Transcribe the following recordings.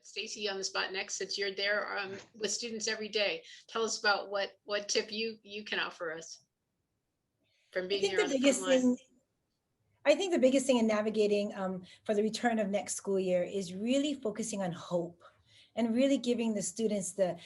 Stacy on the spot next, since you're there with students every day. Tell us about what tip you can offer us from I being think there the on the front biggest line. thing I think the biggest thing in navigating for the return of next school year is really focusing on hope and really giving the students the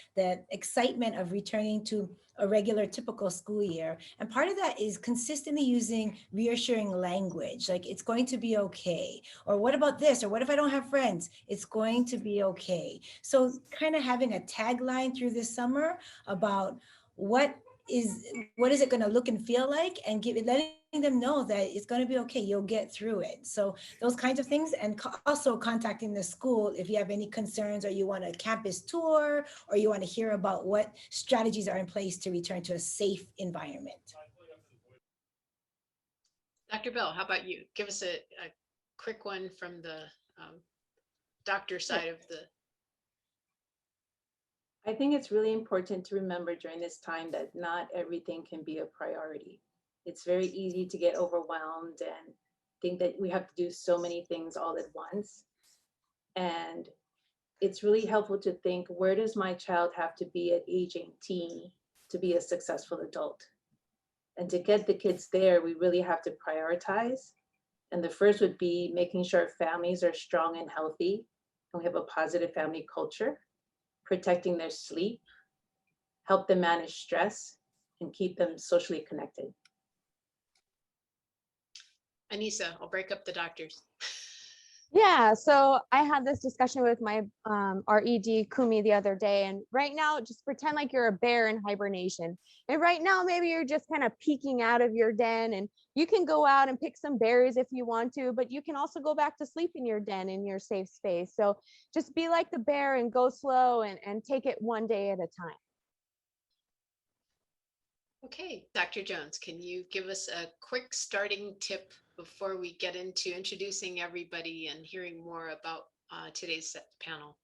excitement of returning to a regular typical school year. And part of that is consistently using reassuring language, like it's going to be okay, or what about this, or what if I don't have friends, it's going to be okay. So kind of having a tagline through this summer about what what is it going to look and feel like, and letting them know that it's going to be okay, you'll get through it. So those kinds of things, and also contacting the school if you have any concerns, or you want a campus tour, or you want to hear about what strategies are in place to return to a safe environment. Dr. Bell, how about you? Give us a quick one from the um, doctor Yeah, side of the. I think it's really important to remember during this time that not everything can be a priority. It's very easy to get overwhelmed and think that we have to do so many things all at once. And it's really helpful to think, where does my child have to be at age 18 to be a successful adult? And to get the kids there, we really have to prioritize. And the first would be making sure families are strong and healthy, and we have a positive family culture, protecting their sleep, help them manage stress, and keep them socially connected. Anissa, I'll break up the doctors. Yeah, so I had this discussion with my RED Kumi the other day, and right now, just pretend like you're a bear in hibernation. And right now, maybe you're just kind of peeking out of your den, and you can go out and pick some berries if you want to, but you can also go back to sleep in your den in your safe space. So just be like the bear and go slow, and take it one day at a time. Okay, Dr. Jones, can you give us a quick starting tip before we get into introducing everybody and hearing more about today's panel?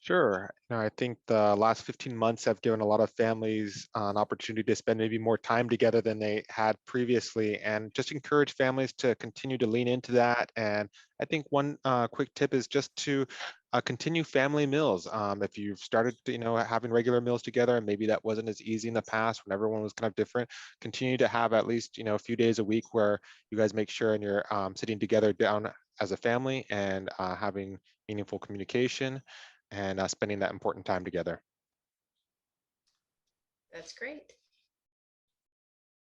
Sure. I think the last 15 months have given a lot of families an opportunity to spend maybe more time together than they had previously, and just encourage families to continue to lean into that. And I think one quick tip is just to continue family meals. If you've started, having regular meals together, and maybe that wasn't as easy in the past when everyone was kind of different, continue to have at least, a few days a week where you guys make sure and you're sitting together down as a family and having meaningful communication and spending that important time together. That's great.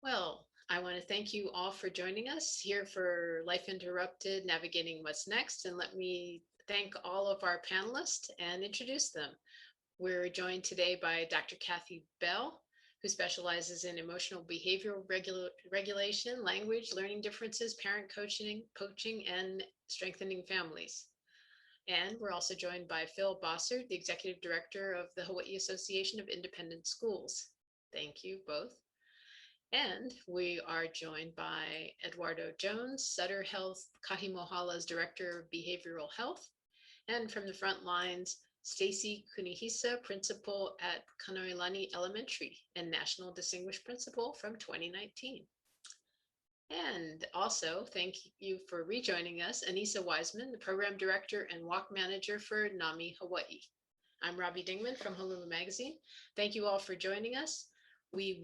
Well, I want to thank you all for joining us here for Life Interrupted, Navigating What's Next. And let me thank all of our panelists and introduce them. We're joined today by Dr. Kathy Bell, who specializes in emotional behavioral regulation, language, learning differences, parent coaching, and strengthening families. And we're also joined by Phil Bossert, the Executive Director of the Hawaii Association of Independent Schools. Thank you both. And we are joined by Eduardo Jones, Sutter Health Kahimohala's Director of Behavioral Health. And from the front lines, Stacy Kunihisa, Principal at Kanoilani Elementary and National Distinguished Principal from 2019. And also, thank you for rejoining us, Anissa Wiseman, the Program Director and Walk Manager for NAMI Hawaii. I'm Robbie Dingman from Honolulu Magazine. Thank you all for joining us. We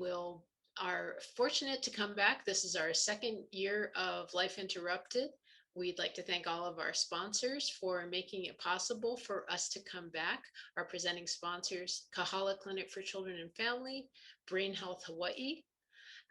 are fortunate to come back. This is our second year of Life Interrupted. We'd like to thank all of our sponsors for making it possible for us to come back. Our presenting sponsors, Kahala Clinic for Children and Family, Brain Health Hawaii.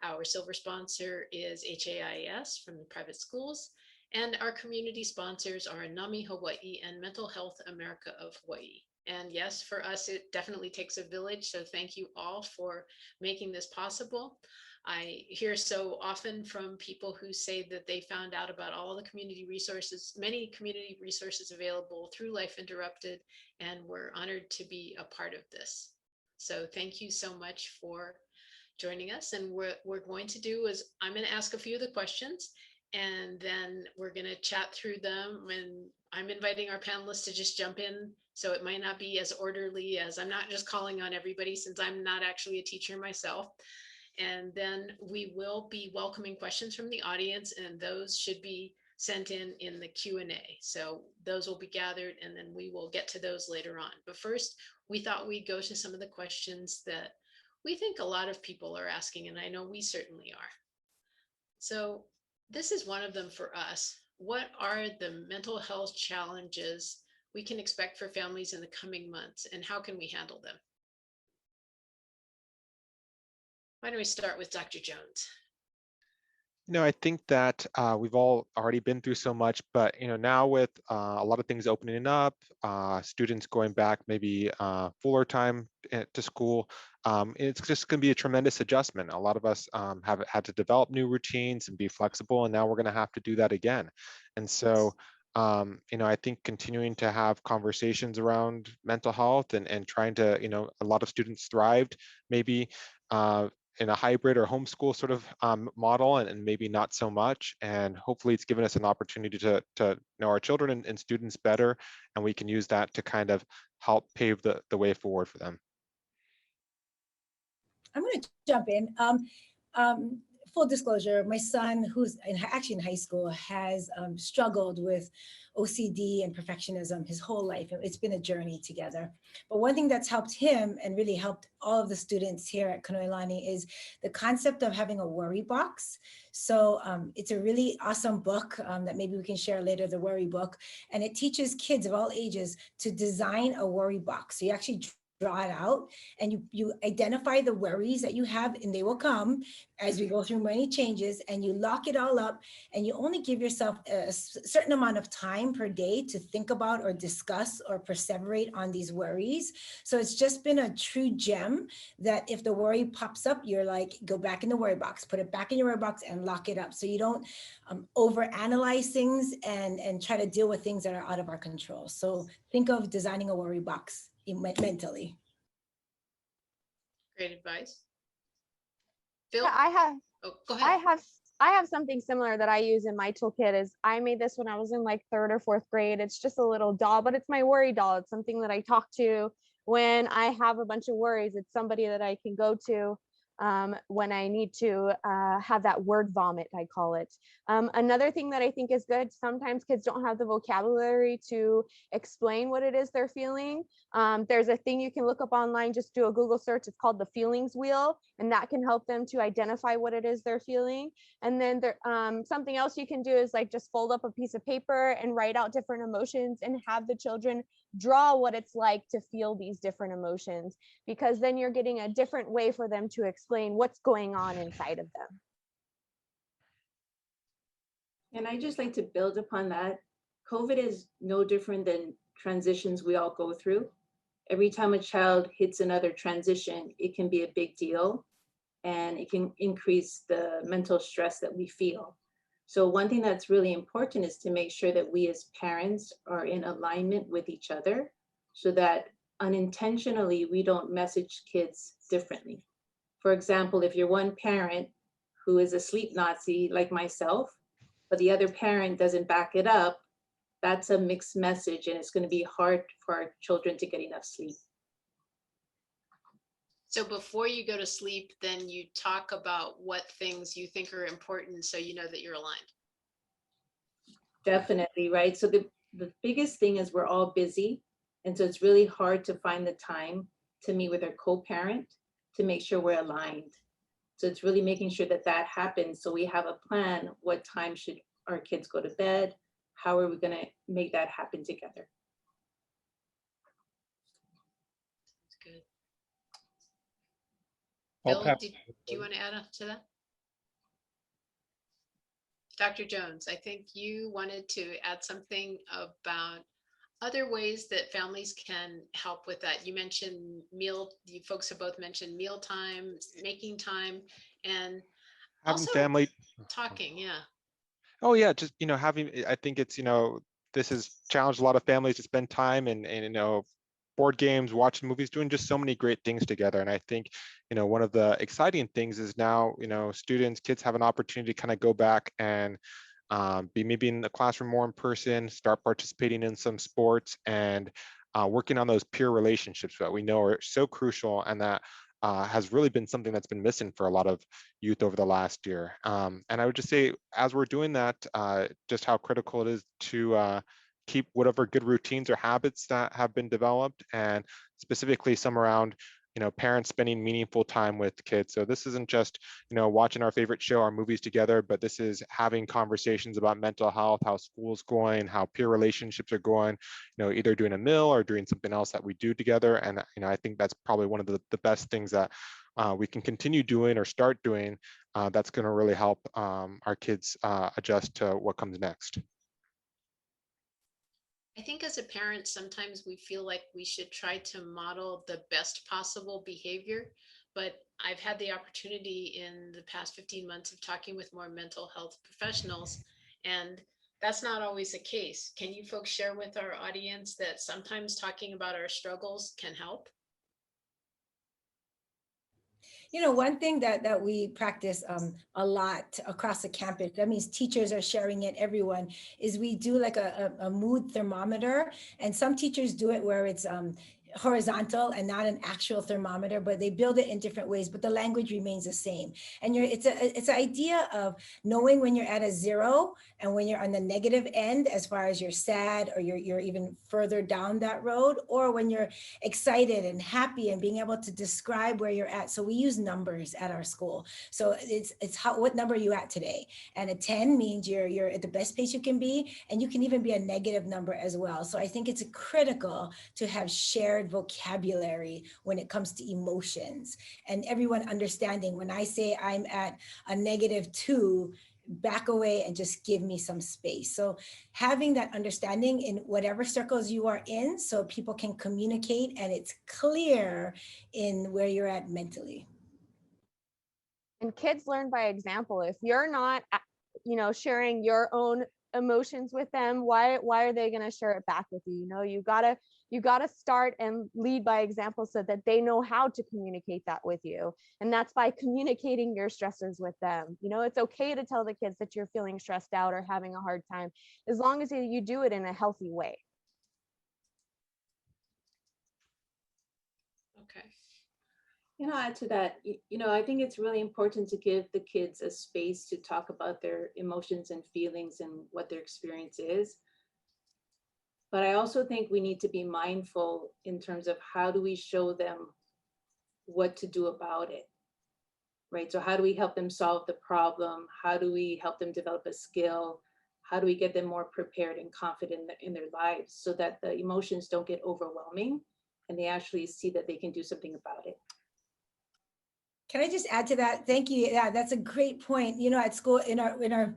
Our silver sponsor is HAIS from the private schools. And our community sponsors are NAMI Hawaii and Mental Health America of Hawaii. And yes, for us, it definitely takes a village. So thank you all for making this possible. I hear so often from people who say that they found out about all the community resources, many community resources available through Life Interrupted, and we're honored to be a part of this. So thank you so much for joining us. And what we're going to do is I'm going to ask a few of the questions, and then we're going to chat through them. And I'm inviting our panelists to just jump in. So it might not be as orderly, as I'm not just calling on everybody, since I'm not actually a teacher myself. And then we will be welcoming questions from the audience, and those should be sent in the Q&A. So those will be gathered and then we will get to those later on. But first, we thought we'd go to some of the questions that we think a lot of people are asking, and I know we certainly are. So this is one of them for us. What are the mental health challenges we can expect for families in the coming months, and how can we handle them? Why don't we start with Dr. Jones? I think that we've all already been through so much, but now with a lot of things opening up, students going back maybe fuller time to school, it's just going to be a tremendous adjustment. A lot of us have had to develop new routines and be flexible, and now we're going to have to do that again. And so, I think continuing to have conversations around mental health and trying to, a lot of students thrived maybe in a hybrid or homeschool sort of model, and maybe not so much. And hopefully it's given us an opportunity to know our children and students better, and we can use that to kind of help pave the way forward for them. I'm going to jump in. Full disclosure, my son, who's actually in high school, has struggled with OCD and perfectionism his whole life. It's been a journey together. But one thing that's helped him and really helped all of the students here at Kanoilani is the concept of having a worry box. So it's a really awesome book that maybe we can share later, the worry book. And it teaches kids of all ages to design a worry box. So you actually draw it out and you identify the worries that you have, and they will come as we go through many changes, and you lock it all up, and you only give yourself a certain amount of time per day to think about or discuss or perseverate on these worries. So it's just been a true gem that if the worry pops up, you're like, go back in the worry box, put it back in your worry box and lock it up. So you don't overanalyze things and try to deal with things that are out of our control. So think of designing a worry box mentally. Great advice. Phil? Yeah, Oh, go ahead. I have something similar that I use in my toolkit. Is I made this when I was in like 3rd or 4th grade. It's just a little doll, but it's my worry doll. It's something that I talk to when I have a bunch of worries. It's somebody that I can go to when I need to have that word vomit, I call it. Another thing that I think is good, sometimes kids don't have the vocabulary to explain what it is they're feeling. There's a thing you can look up online, just do a Google search. It's called the feelings wheel, and that can help them to identify what it is they're feeling. And then there, something else you can do is like just fold up a piece of paper and write out different emotions and have the children draw what it's like to feel these different emotions, because then you're getting a different way for them to explain what's going on inside of them. And I just like to build upon that. COVID is no different than transitions we all go through. Every time a child hits another transition, it can be a big deal, and it can increase the mental stress that we feel. So one thing that's really important is to make sure that we as parents are in alignment with each other, so that unintentionally we don't message kids differently. For example, if you're one parent who is a sleep Nazi like myself, but the other parent doesn't back it up, that's a mixed message, and it's going to be hard for our children to get enough sleep. So before you go to sleep, then you talk about what things you think are important, so you know that you're aligned. Definitely, right? So the biggest thing is we're all busy, and so it's really hard to find the time to meet with our co-parent to make sure we're aligned. So it's really making sure that that happens, so we have a plan. What time should our kids go to bed? How are we going to make that happen together? That's good. I'll Bill, pass. do you want to add up to that? Dr. Jones, I think you wanted to add something about other ways that families can help with that. You mentioned you folks have both mentioned meal time, making time, and Having also family. talking. Yeah. Oh yeah, just having. I think it's this has challenged a lot of families to spend time and board games, watching movies, doing just so many great things together. And I think one of the exciting things is now kids have an opportunity to kind of go back and be maybe in the classroom more in person, start participating in some sports, and working on those peer relationships that we know are so crucial, and that has really been something that's been missing for a lot of youth over the last year. And I would just say, as we're doing that, just how critical it is to keep whatever good routines or habits that have been developed, and specifically some around, parents spending meaningful time with kids. So this isn't just, watching our favorite show or movies together, but this is having conversations about mental health, how school's going, how peer relationships are going, either doing a meal or doing something else that we do together. And, I think that's probably one of the best things that we can continue doing or start doing, that's going to really help our kids adjust to what comes next. I think as a parent, sometimes we feel like we should try to model the best possible behavior, but I've had the opportunity in the past 15 months of talking with more mental health professionals, and that's not always the case. Can you folks share with our audience that sometimes talking about our struggles can help? One thing that we practice a lot across the campus, that means teachers are sharing it, everyone, is we do like a mood thermometer. And some teachers do it where it's horizontal and not an actual thermometer, but they build it in different ways, but the language remains the same. And it's an idea of knowing when you're at a 0 and when you're on the negative end, as far as you're sad or you're even further down that road, or when you're excited and happy, and being able to describe where you're at. So we use numbers at our school. So it's what number are you at today? And a 10 means you're at the best place you can be, and you can even be a negative number as well. So I think it's critical to have shared vocabulary when it comes to emotions, and everyone understanding when I say I'm at a -2, back away and just give me some space. So having that understanding in whatever circles you are in, so people can communicate and it's clear in where you're at mentally. And kids learn by example. If you're not sharing your own emotions with them, why are they going to share it back with you? You got to start and lead by example, so that they know how to communicate that with you. And that's by communicating your stresses with them. It's okay to tell the kids that you're feeling stressed out or having a hard time, as long as you do it in a healthy way. Okay. Add to that, I think it's really important to give the kids a space to talk about their emotions and feelings and what their experience is. But I also think we need to be mindful in terms of how do we show them what to do about it, right? So how do we help them solve the problem? How do we help them develop a skill? How do we get them more prepared and confident in their lives, so that the emotions don't get overwhelming and they actually see that they can do something about it? Can I just add to that? Thank you. Yeah, that's a great point. At school, in our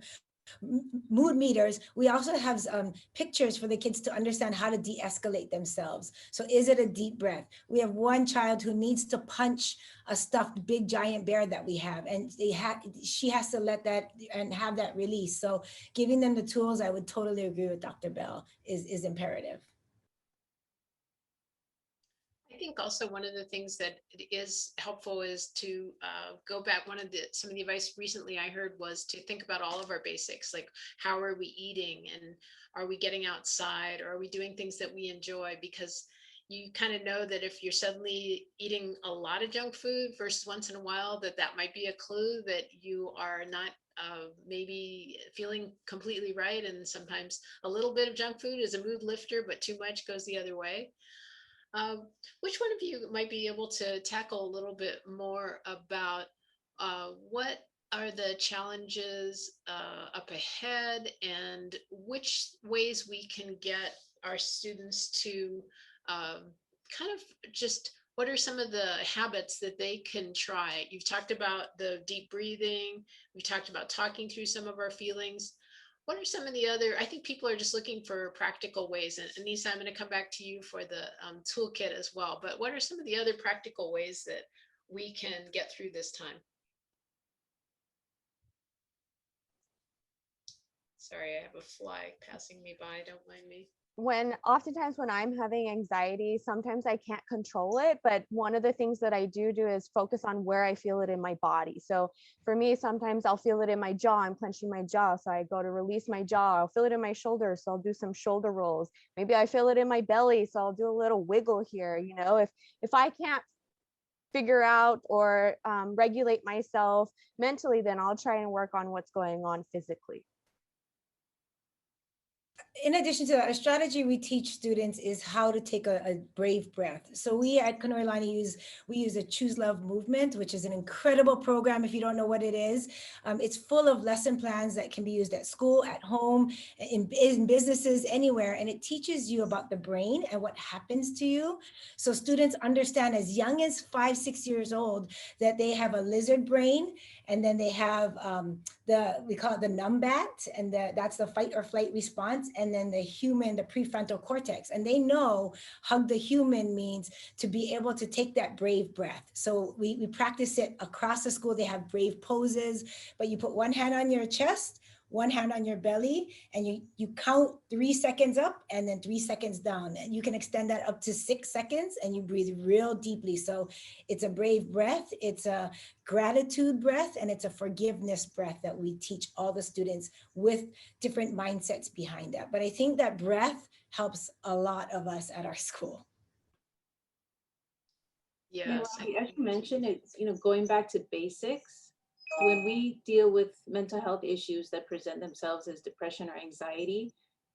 mood meters, we also have pictures for the kids to understand how to de-escalate themselves. So is it a deep breath? We have one child who needs to punch a stuffed big giant bear that we have, and she has to let that and have that release. So giving them the tools, I would totally agree with Dr. Bell, is imperative. I think also one of the things that is helpful is to go back. Some of the advice recently I heard was to think about all of our basics, like how are we eating, and are we getting outside, or are we doing things that we enjoy? Because you kind of know that if you're suddenly eating a lot of junk food versus once in a while, that might be a clue that you are not maybe feeling completely right. And sometimes a little bit of junk food is a mood lifter, but too much goes the other way. Which one of you might be able to tackle a little bit more about what are the challenges up ahead, and which ways we can get our students to kind of just, what are some of the habits that they can try? You've talked about the deep breathing. We talked about talking through some of our feelings. What are some of the other, I think people are just looking for practical ways. And Anissa, I'm going to come back to you for the toolkit as well. But what are some of the other practical ways that we can get through this time? Sorry, I have a fly passing me by. Don't mind me. Oftentimes when I'm having anxiety, sometimes I can't control it, but one of the things that I do is focus on where I feel it in my body. So for me, sometimes I'll feel it in my jaw. I'm clenching my jaw, so I go to release my jaw. I'll feel it in my shoulders, so I'll do some shoulder rolls. Maybe I feel it in my belly, so I'll do a little wiggle here. If I can't figure out or regulate myself mentally, then I'll try and work on what's going on physically. In addition to that, a strategy we teach students is how to take a brave breath. So we at Kanoilani use a Choose Love movement, which is an incredible program. If you don't know what it is, it's full of lesson plans that can be used at school, at home, in businesses, anywhere. And it teaches you about the brain and what happens to you. So students understand as young as 5, 6 years old that they have a lizard brain, and then they have we call it the numbat, and that's the fight or flight response, and then the human, the prefrontal cortex. And they know hug the human means to be able to take that brave breath. So we practice it across the school. They have brave poses, but you put one hand on your chest, one hand on your belly, and you count 3 seconds up and then 3 seconds down. And you can extend that up to 6 seconds, and you breathe real deeply. So it's a brave breath, it's a gratitude breath, and it's a forgiveness breath that we teach all the students with different mindsets behind that. But I think that breath helps a lot of us at our school. Yes. Robbie, as you mentioned, it's, going back to basics. When we deal with mental health issues that present themselves as depression or anxiety,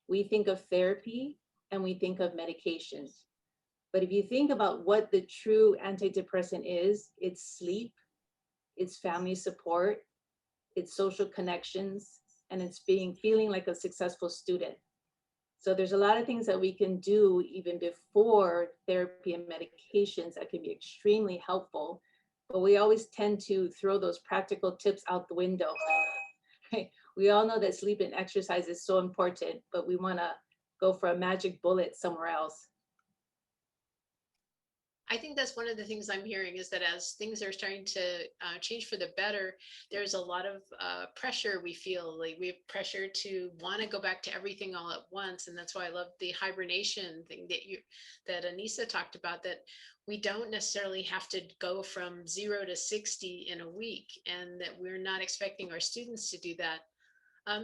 we think of therapy and we think of medications. But if you think about what the true antidepressant is, it's sleep, it's family support, it's social connections, and it's feeling like a successful student. So there's a lot of things that we can do even before therapy and medications that can be extremely helpful, but we always tend to throw those practical tips out the window. Right? We all know that sleep and exercise is so important, but we want to go for a magic bullet somewhere else. I think that's one of the things I'm hearing, is that as things are starting to change for the better, there's a lot of pressure we feel. Like we have pressure to want to go back to everything all at once. And that's why I love the hibernation thing that Anissa talked about, that we don't necessarily have to go from 0 to 60 in a week, and that we're not expecting our students to do that.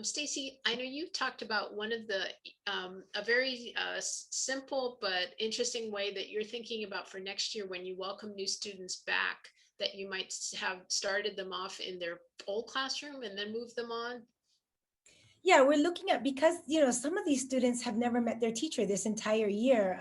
Stacy, I know you talked about one of the a very simple but interesting way that you're thinking about for next year when you welcome new students back, that you might have started them off in their old classroom and then move them on. Yeah, we're looking at, because some of these students have never met their teacher this entire year,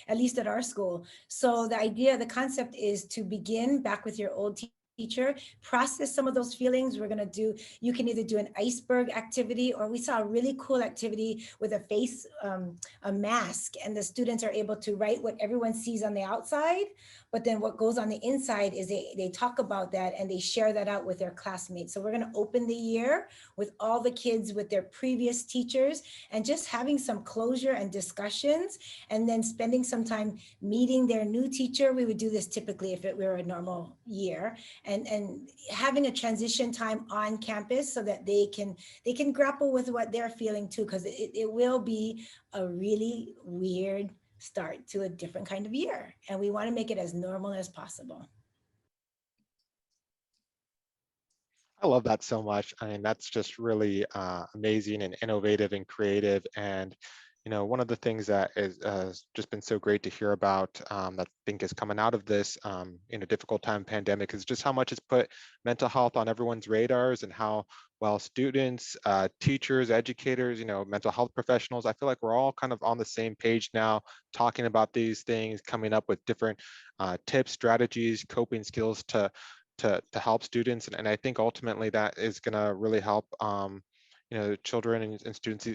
at least at our school. So the concept is to begin back with your old teacher, process some of those feelings. You can either do an iceberg activity, or we saw a really cool activity with a mask, and the students are able to write what everyone sees on the outside, but then what goes on the inside is they talk about that and they share that out with their classmates. So we're going to open the year with all the kids with their previous teachers, and just having some closure and discussions, and then spending some time meeting their new teacher. We would do this typically if it were a normal year, and having a transition time on campus so that they can grapple with what they're feeling too, because it will be a really weird start to a different kind of year, and we want to make it as normal as possible. I love that so much. I mean, that's just really amazing and innovative and creative. And, one of the things that is just been so great to hear about that I think is coming out of this in a difficult time pandemic is just how much it's put mental health on everyone's radars, and how well students, teachers, educators, mental health professionals, I feel like we're all kind of on the same page now, talking about these things, coming up with different tips, strategies, coping skills to help students. And I think ultimately that is going to really help children and students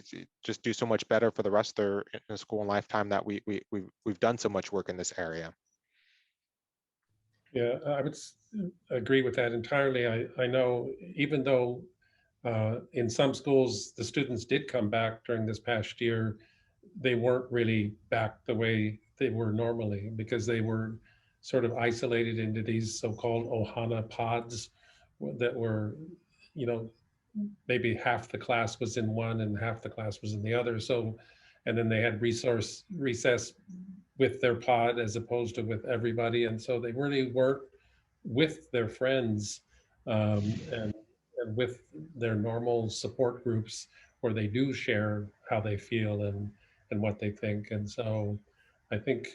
just do so much better for the rest of their school and lifetime, that we've done so much work in this area. Yeah, I would agree with that entirely. I know, even though in some schools the students did come back during this past year, they weren't really back the way they were normally, because they were sort of isolated into these so-called Ohana pods that were, maybe half the class was in one and half the class was in the other. So, and then they had recess with their pod as opposed to with everybody. And so they really weren't with their friends and with their normal support groups, where they do share how they feel and what they think. And so I think,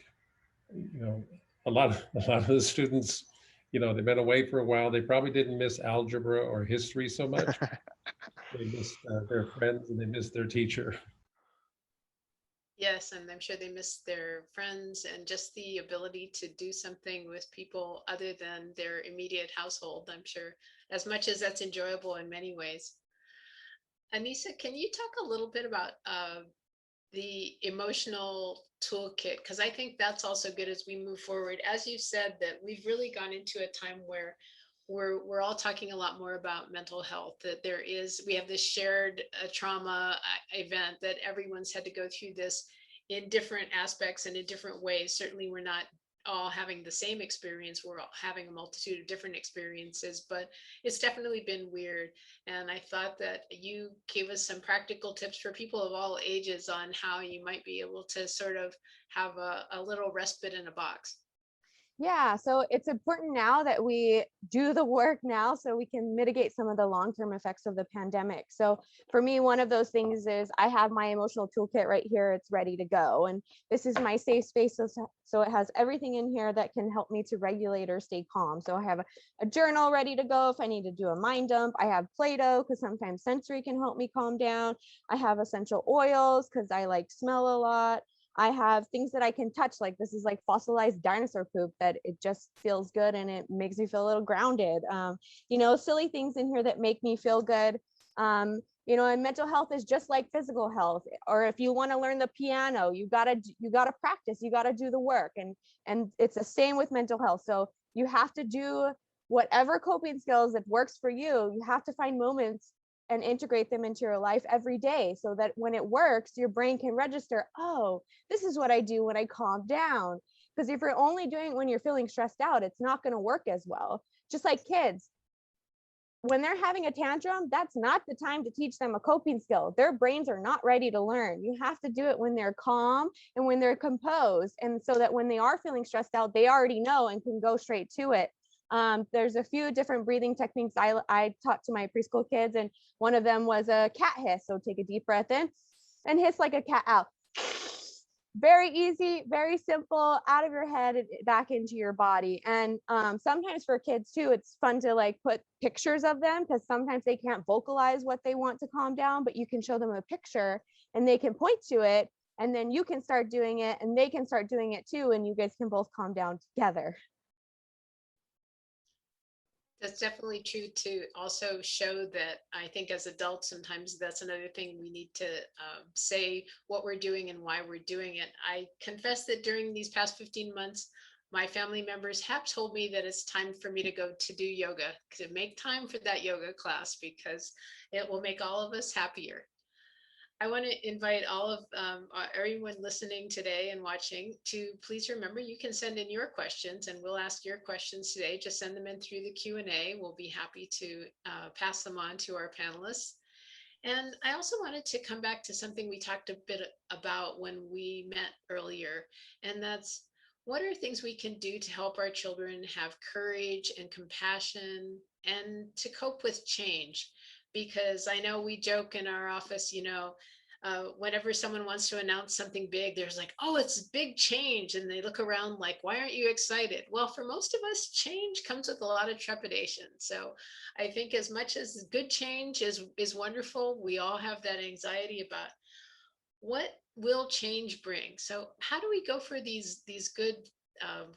a lot of the students You know, they've been away for a while. They probably didn't miss algebra or history so much. They missed their friends and they missed their teacher. Yes, and I'm sure they miss their friends and just the ability to do something with people other than their immediate household. I'm sure, as much as that's enjoyable in many ways. Anissa, can you talk a little bit about the emotional toolkit? Because I think that's also good as we move forward. As you said, that we've really gone into a time where we're all talking a lot more about mental health, that we have this shared trauma event, that everyone's had to go through this in different aspects and in different ways. Certainly we're not all having the same experience, we're all having a multitude of different experiences, but it's definitely been weird. And I thought that you gave us some practical tips for people of all ages on how you might be able to sort of have a little respite in a box. Yeah, so it's important now that we do the work now so we can mitigate some of the long-term effects of the pandemic. So for me, one of those things is I have my emotional toolkit right here. It's ready to go. And this is my safe space. So it has everything in here that can help me to regulate or stay calm. So I have a journal ready to go if I need to do a mind dump. I have Play-Doh because sometimes sensory can help me calm down. I have essential oils because I like smell a lot. I have things that I can touch, like this is like fossilized dinosaur poop that it just feels good and it makes me feel a little grounded. You know, silly things in here that make me feel good. You know, and mental health is just like physical health. Or if you want to learn the piano, you gotta practice, you gotta do the work, and it's the same with mental health. So you have to do whatever coping skills that works for you. You have to find moments and integrate them into your life every day so that when it works, your brain can register, oh, this is what I do when I calm down. Because if you're only doing it when you're feeling stressed out, it's not going to work as well. Just like kids, when they're having a tantrum, that's not the time to teach them a coping skill. Their brains are not ready to learn. You have to do it when they're calm and when they're composed. And so that when they are feeling stressed out, they already know and can go straight to it. There's a few different breathing techniques I taught to my preschool kids, and one of them was a cat hiss. So take a deep breath in and hiss like a cat out. Very easy, very simple, out of your head and back into your body. And sometimes for kids too, it's fun to like put pictures of them because sometimes they can't vocalize what they want to calm down, but you can show them a picture and they can point to it, and then you can start doing it and they can start doing it too, and you guys can both calm down together. That's definitely true to also show that I think as adults, sometimes that's another thing we need to say what we're doing and why we're doing it. I confess that during these past 15 months, my family members have told me that it's time for me to go to do yoga, to make time for that yoga class because it will make all of us happier. I want to invite all of everyone listening today and watching to please remember you can send in your questions and we'll ask your questions today. Just send them in through the Q&A. We'll be happy to pass them on to our panelists. And I also wanted to come back to something we talked a bit about when we met earlier, and that's what are things we can do to help our children have courage and compassion and to cope with change? Because I know we joke in our office, you know, whenever someone wants to announce something big, there's like, oh, it's big change. And they look around like, why aren't you excited? Well, for most of us, change comes with a lot of trepidation. So I think as much as good change is wonderful, we all have that anxiety about what will change bring. So how do we go for these good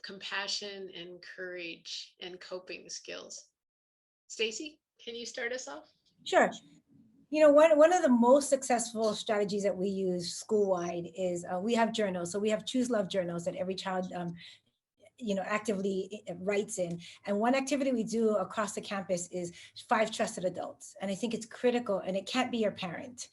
compassion and courage and coping skills? Stacy, can you start us off? Sure. You know, one of the most successful strategies that we use school-wide is we have journals. So we have Choose Love journals that every child you know, actively writes in. And one activity we do across the campus is 5 trusted adults. And I think it's critical, and it can't be your parent.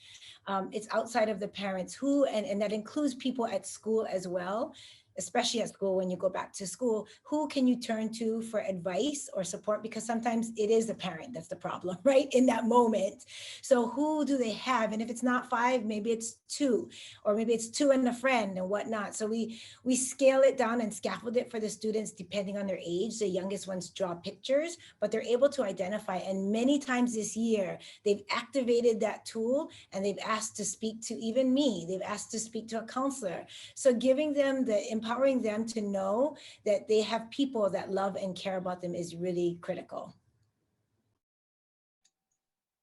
It's outside of the parents who, and that includes people at school as well, especially at school when you go back to school, who can you turn to for advice or support? Because sometimes it is the parent that's the problem, right? In that moment. So who do they have? And if it's not 5, maybe it's 2, or maybe it's 2 and a friend and whatnot. So we scale it down and scaffold it for the students depending on their age. The youngest ones draw pictures, but they're able to identify. And many times this year, they've activated that tool and they've asked to speak to even me. They've asked to speak to a counselor. So giving them the empowering them to know that they have people that love and care about them is really critical.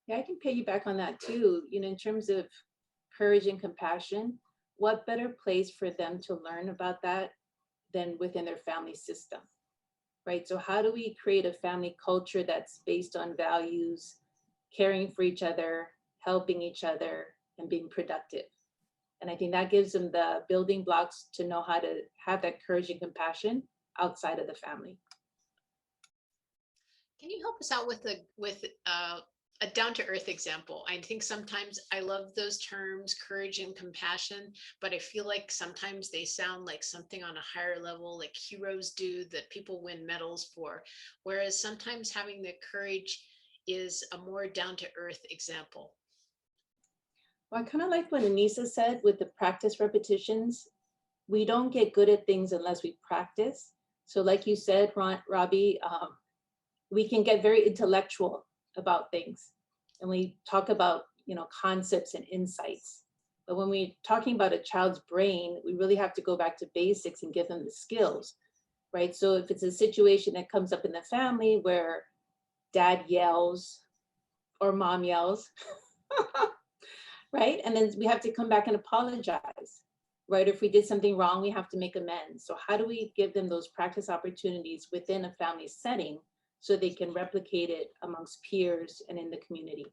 Yeah, I can piggyback on that too. In terms of courage and compassion, what better place for them to learn about that than within their family system, right? So how do we create a family culture that's based on values, caring for each other, helping each other, and being productive? And I think that gives them the building blocks to know how to have that courage and compassion outside of the family. Can you help us out with a down-to-earth example? I think sometimes I love those terms, courage and compassion, but I feel like sometimes they sound like something on a higher level, like heroes do, that people win medals for. Whereas sometimes having the courage is a more down-to-earth example. Well, I kind of like what Anissa said with the practice repetitions. We don't get good at things unless we practice. So like you said, Robbie, we can get very intellectual about things and we talk about concepts and insights, but when we're talking about a child's brain, we really have to go back to basics and give them the skills, right? So if it's a situation that comes up in the family where dad yells or mom yells, right, and then we have to come back and apologize, right? If we did something wrong, we have to make amends. So how do we give them those practice opportunities within a family setting so they can replicate it amongst peers and in the community?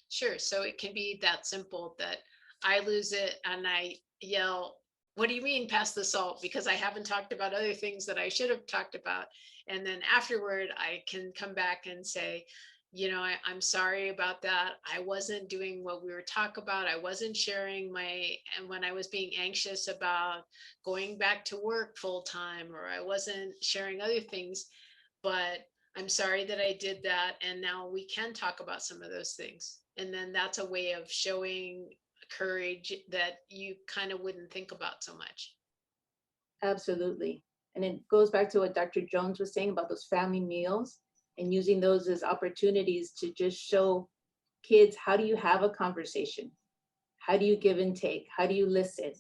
Sure. So it can be that simple that I lose it and I yell, "What do you mean pass the salt?" Because I haven't talked about other things that I should have talked about. And then afterward, I can come back and say, I'm sorry about that. I wasn't doing what we were talking about. I wasn't sharing and when I was being anxious about going back to work full time, or I wasn't sharing other things, but I'm sorry that I did that. And now we can talk about some of those things. And then that's a way of showing courage that you kind of wouldn't think about so much. Absolutely. And it goes back to what Dr. Jones was saying about those family meals and using those as opportunities to just show kids, how do you have a conversation? How do you give and take? How do you listen?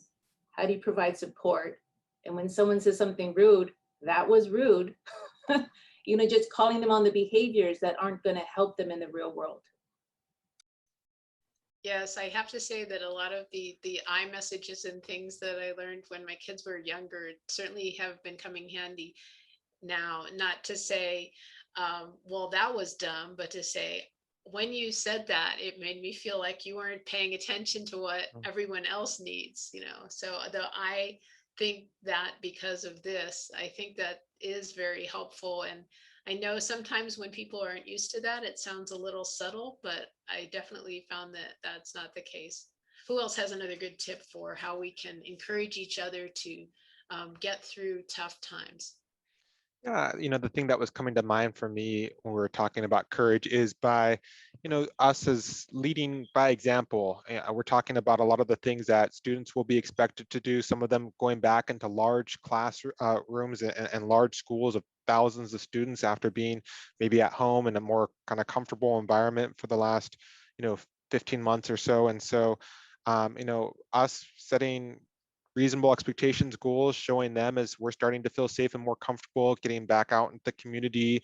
How do you provide support? And when someone says something rude, that was rude. Just calling them on the behaviors that aren't going to help them in the real world. Yes, I have to say that a lot of the iMessages and things that I learned when my kids were younger certainly have been coming handy now. Not to say, well, that was dumb, but to say, when you said that, it made me feel like you weren't paying attention to what everyone else needs, So I think that because of this, I think that is very helpful. And I know sometimes when people aren't used to that, it sounds a little subtle, but I definitely found that that's not the case. Who else has another good tip for how we can encourage each other to get through tough times? Yeah, the thing that was coming to mind for me when we were talking about courage is by, us as leading by example. We're talking about a lot of the things that students will be expected to do, some of them going back into large class rooms and large schools of thousands of students after being maybe at home in a more kind of comfortable environment for the last, 15 months or so. And so, us setting reasonable expectations, goals, showing them as we're starting to feel safe and more comfortable, getting back out into the community,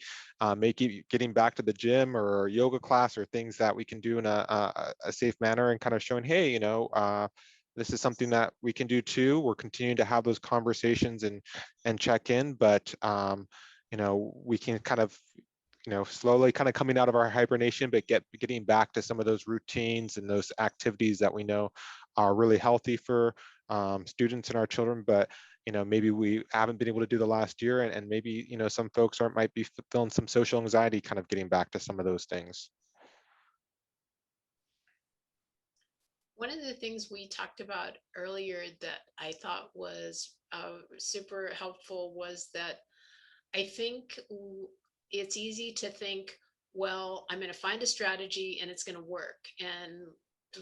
getting back to the gym or yoga class or things that we can do in a safe manner, and kind of showing, hey, this is something that we can do too. We're continuing to have those conversations and check in, but we can kind of slowly kind of coming out of our hibernation, but getting back to some of those routines and those activities that we know are really healthy for students and our children, but maybe we haven't been able to do the last year, and maybe some folks might be feeling some social anxiety, kind of getting back to some of those things. One of the things we talked about earlier that I thought was super helpful was that I think it's easy to think, well, I'm going to find a strategy and it's going to work. And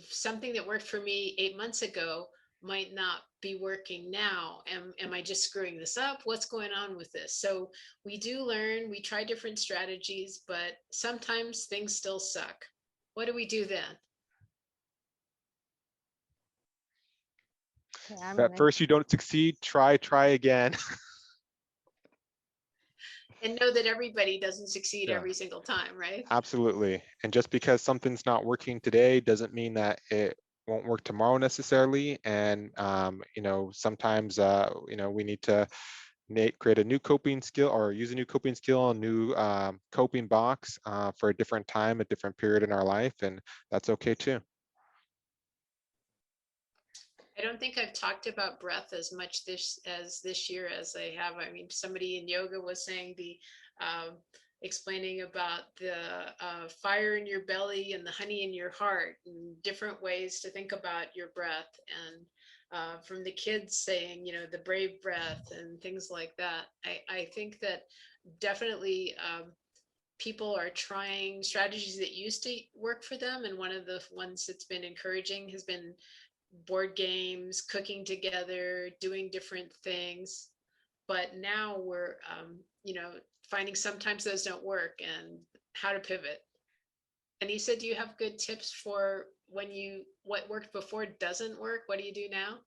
something that worked for me 8 months ago might not be working now. Am I just screwing this up? What's going on with this? So we do learn, we try different strategies, but sometimes things still suck. What do we do then? Okay, I'm At gonna, first you don't succeed, try again. And know that everybody doesn't succeed Yeah. every single time, right? Absolutely. And just because something's not working today doesn't mean that it won't work tomorrow necessarily. And sometimes we need to create a new coping skill or use a new coping skill, a new coping box for a different time, a different period in our life, and that's okay too. I don't think I've talked about breath as much this year as I have. I mean, somebody in yoga was saying um, explaining about the fire in your belly and the honey in your heart, and different ways to think about your breath. And from the kids saying, the brave breath and things like that. I think that definitely people are trying strategies that used to work for them. And one of the ones that's been encouraging has been board games, cooking together, doing different things. But now we're, finding sometimes those don't work and how to pivot. And he said, do you have good tips for what worked before doesn't work? What do you do now?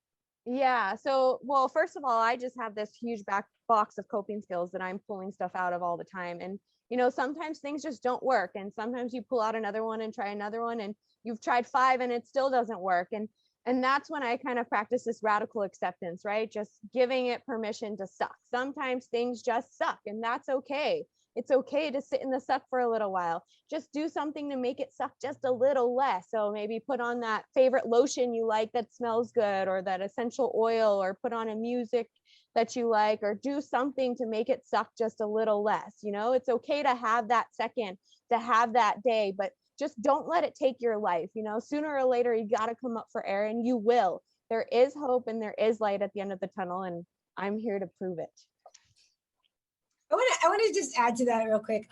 yeah. So, well, first of all, I just have this huge back box of coping skills that I'm pulling stuff out of all the time. And, sometimes things just don't work. And sometimes you pull out another one and try another one, and you've tried 5 and it still doesn't work. And that's when I kind of practice this radical acceptance, right? Just giving it permission to suck. Sometimes things just suck, and that's okay. It's okay to sit in the suck for a little while. Just do something to make it suck just a little less. So maybe put on that favorite lotion you like that smells good, or that essential oil, or put on a music that you like, or do something to make it suck just a little less. It's okay to have that second, to have that day, but just don't let it take your life. Sooner or later, you got to come up for air, and you will. There is hope and there is light at the end of the tunnel, and I'm here to prove it. I want to just add to that real quick.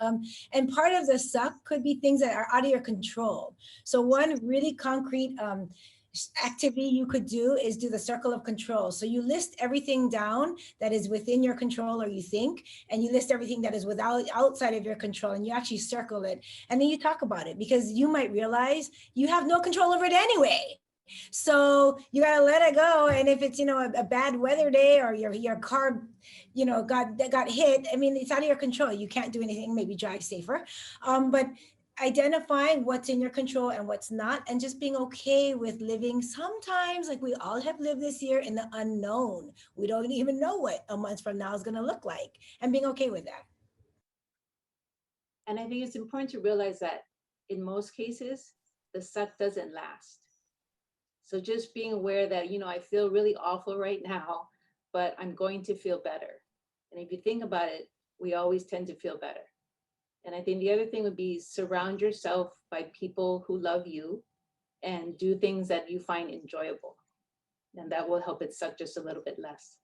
And part of the suck could be things that are out of your control. So one really concrete activity you could do is do the circle of control. So you list everything down that is within your control, or you think, and you list everything that is outside of your control, and you actually circle it. And then you talk about it, because you might realize you have no control over it anyway. So you got to let it go. And if it's, a bad weather day, or your car, got hit, I mean, it's out of your control. You can't do anything, maybe drive safer. But identifying what's in your control and what's not, and just being okay with living sometimes, like we all have lived this year, in the unknown. We don't even know what a month from now is going to look like, and being okay with that. And I think it's important to realize that in most cases, the suck doesn't last. So just being aware that, I feel really awful right now, but I'm going to feel better. And if you think about it, we always tend to feel better. And I think the other thing would be surround yourself by people who love you and do things that you find enjoyable. And that will help it suck just a little bit less.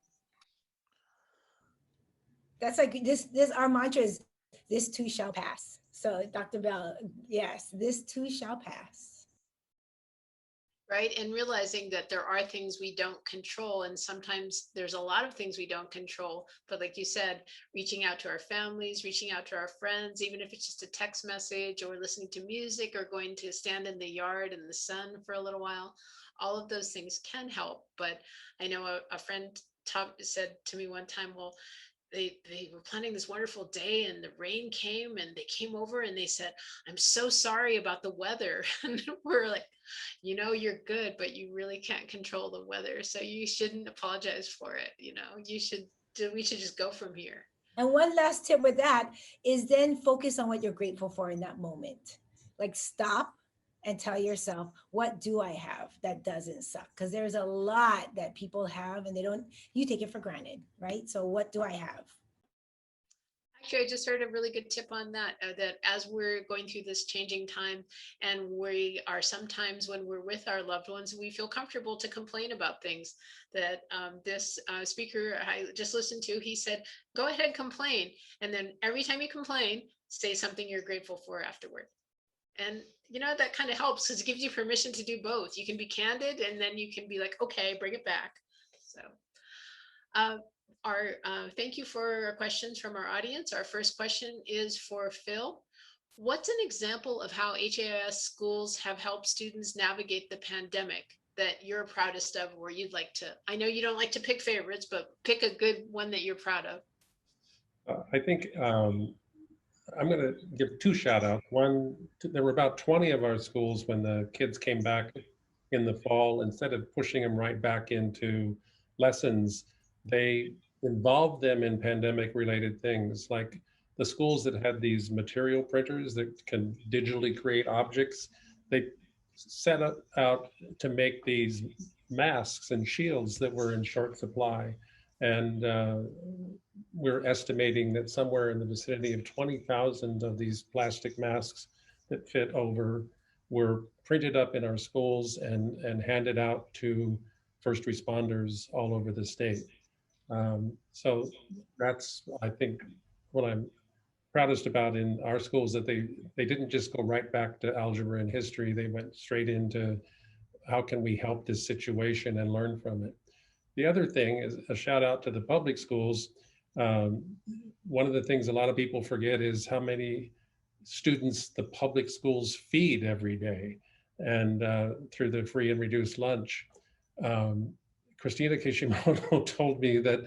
That's like our mantra is, this too shall pass. So Dr. Bell, yes, this too shall pass. Right. And realizing that there are things we don't control. And sometimes there's a lot of things we don't control. But like you said, reaching out to our families, reaching out to our friends, even if it's just a text message, or listening to music, or going to stand in the yard in the sun for a little while, all of those things can help. But I know a friend said to me one time, well, they were planning this wonderful day, and the rain came, and they came over and they said, I'm so sorry about the weather. And we're like, you're good, but you really can't control the weather. So you shouldn't apologize for it. We should just go from here. And one last tip with that is then focus on what you're grateful for in that moment. Like, stop and tell yourself, what do I have that doesn't suck? Because there's a lot that people have, and you take it for granted, right? So what do I have? Actually, I just heard a really good tip on that, that as we're going through this changing time, and we are sometimes, when we're with our loved ones, we feel comfortable to complain about things. That this speaker I just listened to, he said, go ahead and complain. And then every time you complain, say something you're grateful for afterward. And that kind of helps, because it gives you permission to do both. You can be candid, and then you can be like, okay, bring it back. So thank you for questions from our audience. Our first question is for Phil. What's an example of how HAIS schools have helped students navigate the pandemic that you're proudest of, or you'd like to, I know you don't like to pick favorites, but pick a good one that you're proud of. I think I'm going to give two shout outs. One, there were about 20 of our schools when the kids came back in the fall. Instead of pushing them right back into lessons, they involved them in pandemic related things, like the schools that had these material printers that can digitally create objects. They set out to make these masks and shields that were in short supply. And we're estimating that somewhere in the vicinity of 20,000 of these plastic masks that fit over were printed up in our schools and handed out to first responders all over the state. So that's, I think, what I'm proudest about in our schools, that they didn't just go right back to algebra and history. They went straight into how can we help this situation and learn from it. The other thing is a shout out to the public schools. Um, One of the things a lot of people forget is how many students the public schools feed every day, and through the free and reduced lunch. Um, Christina Kishimoto told me that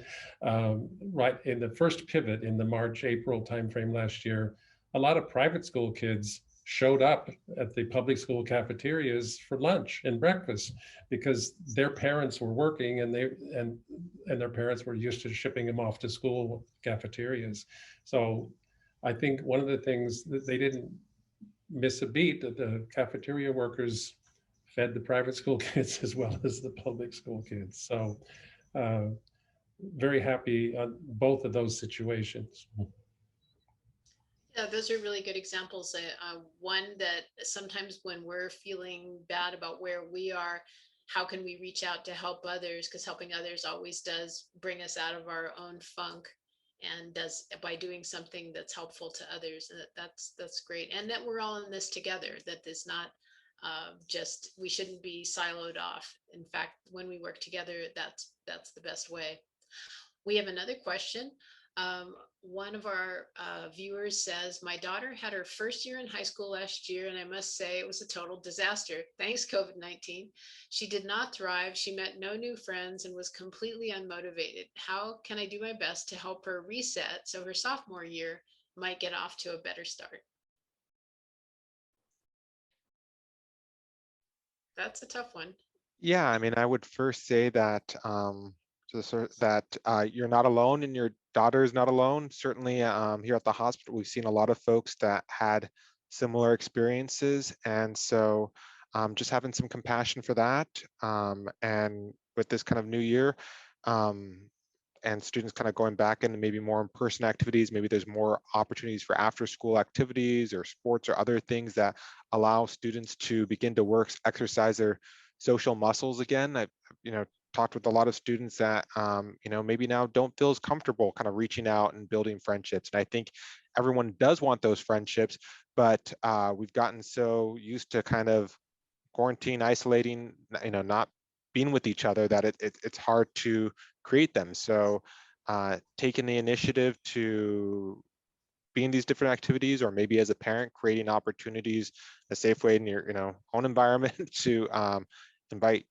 right in the first pivot in the March, April timeframe last year, a lot of private school kids showed up at the public school cafeterias for lunch and breakfast because their parents were working, and their parents were used to shipping them off to school cafeterias. So I think one of the things that they didn't miss a beat, that the cafeteria workers fed the private school kids as well as the public school kids. So very happy on both of those situations. Yeah, those are really good examples. One that sometimes when we're feeling bad about where we are, how can we reach out to help others? Because helping others always does bring us out of our own funk, and does by doing something that's helpful to others. And that's great. And that we're all in this together. That is not just, we shouldn't be siloed off. In fact, when we work together, that's the best way. We have another question. One of our viewers says, my daughter had her first year in high school last year, and I must say it was a total disaster. Thanks, COVID-19. She did not thrive. She met no new friends and was completely unmotivated. How can I do my best to help her reset so her sophomore year might get off to a better start? That's a tough one. Yeah, I mean, I would first say that you're not alone and your daughter is not alone. Certainly here at the hospital, we've seen a lot of folks that had similar experiences. And so just having some compassion for that. And with this kind of new year, and students kind of going back into maybe more in-person activities, maybe there's more opportunities for after-school activities or sports or other things that allow students to begin to exercise their social muscles again. I've talked with a lot of students that maybe now don't feel as comfortable kind of reaching out and building friendships. And I think everyone does want those friendships, but we've gotten so used to kind of quarantine, isolating, not being with each other, that it's hard to create them. So taking the initiative to be in these different activities, or maybe as a parent creating opportunities, a safe way in your own environment to invite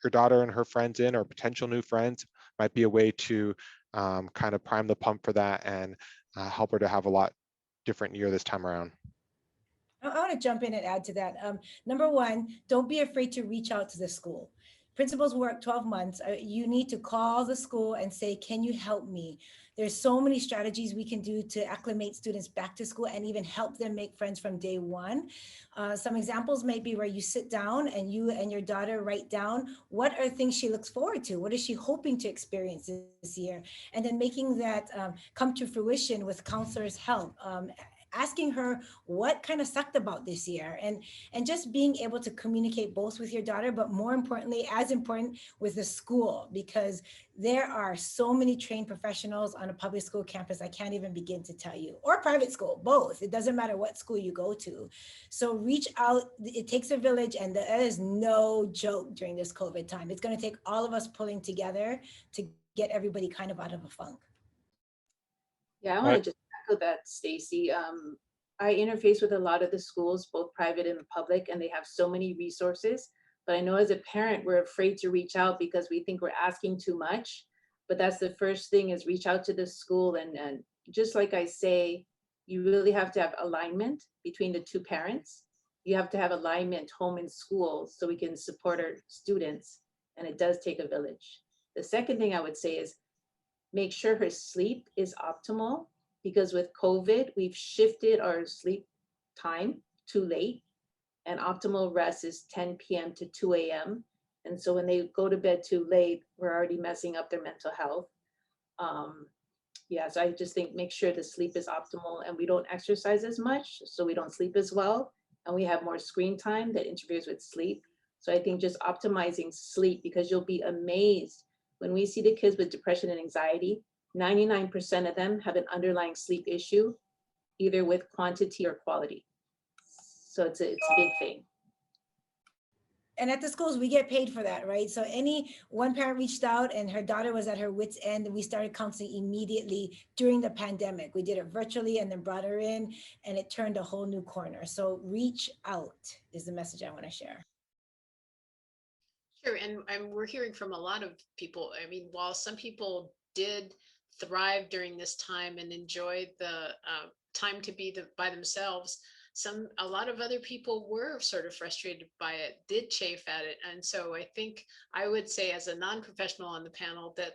your daughter and her friends in, or potential new friends, might be a way to kind of prime the pump for that and help her to have a lot different year this time around. I want to jump in and add to that. Number one, don't be afraid to reach out to the school. Principals work 12 months. You need to call the school and say, can you help me? There's so many strategies we can do to acclimate students back to school and even help them make friends from day one. Some examples may be where you sit down and you and your daughter write down what are things she looks forward to, what is she hoping to experience this year, and then making that come to fruition with counselors' help. Asking her what kind of sucked about this year, and just being able to communicate both with your daughter, but more importantly, as important, with the school, because there are so many trained professionals on a public school campus. I can't even begin to tell you, or private school, both. It doesn't matter what school you go to. So reach out. It takes a village, and that is no joke during this COVID time. It's going to take all of us pulling together to get everybody kind of out of a funk. Yeah, I want to just echo that, Stacy. I interface with a lot of the schools, both private and public, and they have so many resources But I know as a parent, we're afraid to reach out because we think we're asking too much. But that's the first thing, is reach out to the school. And just like I say, you really have to have alignment between the two parents. You have to have alignment home and school so we can support our students. And it does take a village. The second thing I would say is make sure her sleep is optimal, because with COVID, we've shifted our sleep time too late, and optimal rest is 10 p.m. to 2 a.m. And so when they go to bed too late, we're already messing up their mental health. Yeah, so I just think make sure the sleep is optimal, and we don't exercise as much, so we don't sleep as well, and we have more screen time that interferes with sleep. So I think just optimizing sleep, because you'll be amazed when we see the kids with depression and anxiety, 99% of them have an underlying sleep issue, either with quantity or quality. So it's a big thing. And at the schools, we get paid for that, right? So any one parent reached out and her daughter was at her wit's end, and we started counseling immediately during the pandemic. We did it virtually and then brought her in, and it turned a whole new corner. So reach out is the message I want to share. Sure, and we're hearing from a lot of people. I mean, while some people did thrive during this time and enjoy the time to be by themselves, a lot of other people were sort of frustrated by it, did chafe at it. And so I think I would say, as a non-professional on the panel, that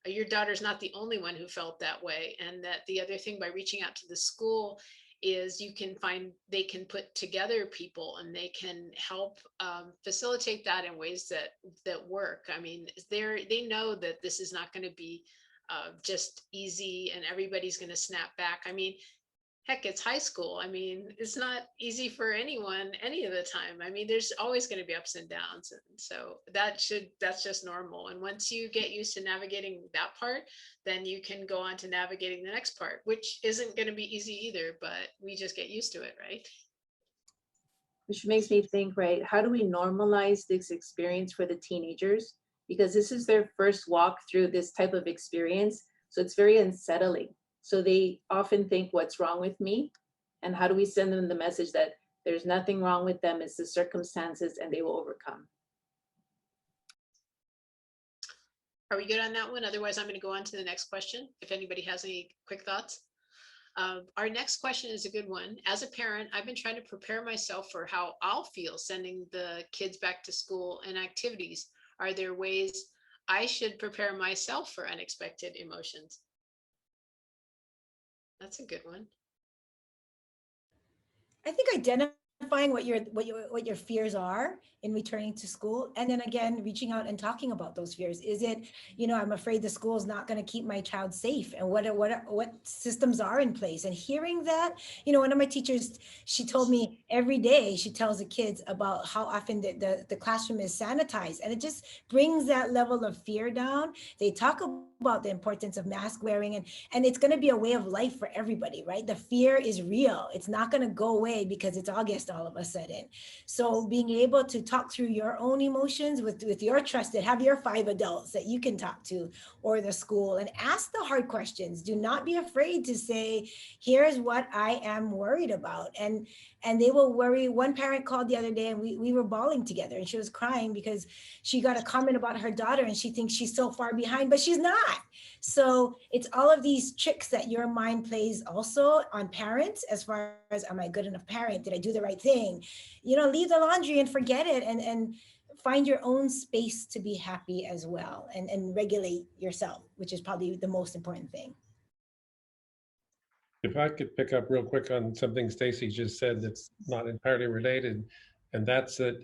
your daughter's not the only one who felt that way. And that the other thing, by reaching out to the school, is they can put together people, and they can help facilitate that in ways that work. I mean, they know that this is not going to be just easy and everybody's going to snap back. I mean, heck, it's high school. I mean, it's not easy for anyone any of the time. I mean, there's always going to be ups and downs. And so that's just normal. And once you get used to navigating that part, then you can go on to navigating the next part, which isn't going to be easy either, but we just get used to it, right? Which makes me think, right, how do we normalize this experience for the teenagers? Because this is their first walk through this type of experience. So it's very unsettling. So they often think, what's wrong with me? And how do we send them the message that there's nothing wrong with them, it's the circumstances, and they will overcome? Are we good on that one? Otherwise, I'm going to go on to the next question, if anybody has any quick thoughts. Our next question is a good one. As a parent, I've been trying to prepare myself for how I'll feel sending the kids back to school and activities. Are there ways I should prepare myself for unexpected emotions? That's a good one. I think identifying what your fears are in returning to school, and then again reaching out and talking about those fears. Is it, I'm afraid the school is not going to keep my child safe, and what systems are in place, and hearing that. One of my teachers, she told me every day she tells the kids about how often the classroom is sanitized, and it just brings that level of fear down. They talk about the importance of mask wearing, and it's going to be a way of life for everybody, right? The fear is real. It's not going to go away because it's August all of a sudden. So being able to talk through your own emotions with your trusted, have your 5 adults that you can talk to, or the school, and ask the hard questions. Do not be afraid to say, here's what I am worried about. And they will worry. One parent called the other day, and we were bawling together, and she was crying because she got a comment about her daughter and she thinks she's so far behind, but she's not. So it's all of these tricks that your mind plays also on parents, as far as, am I good enough parent? Did I do the right thing? Leave the laundry and forget it, and find your own space to be happy as well, and regulate yourself, which is probably the most important thing. If I could pick up real quick on something Stacy just said that's not entirely related, and that's that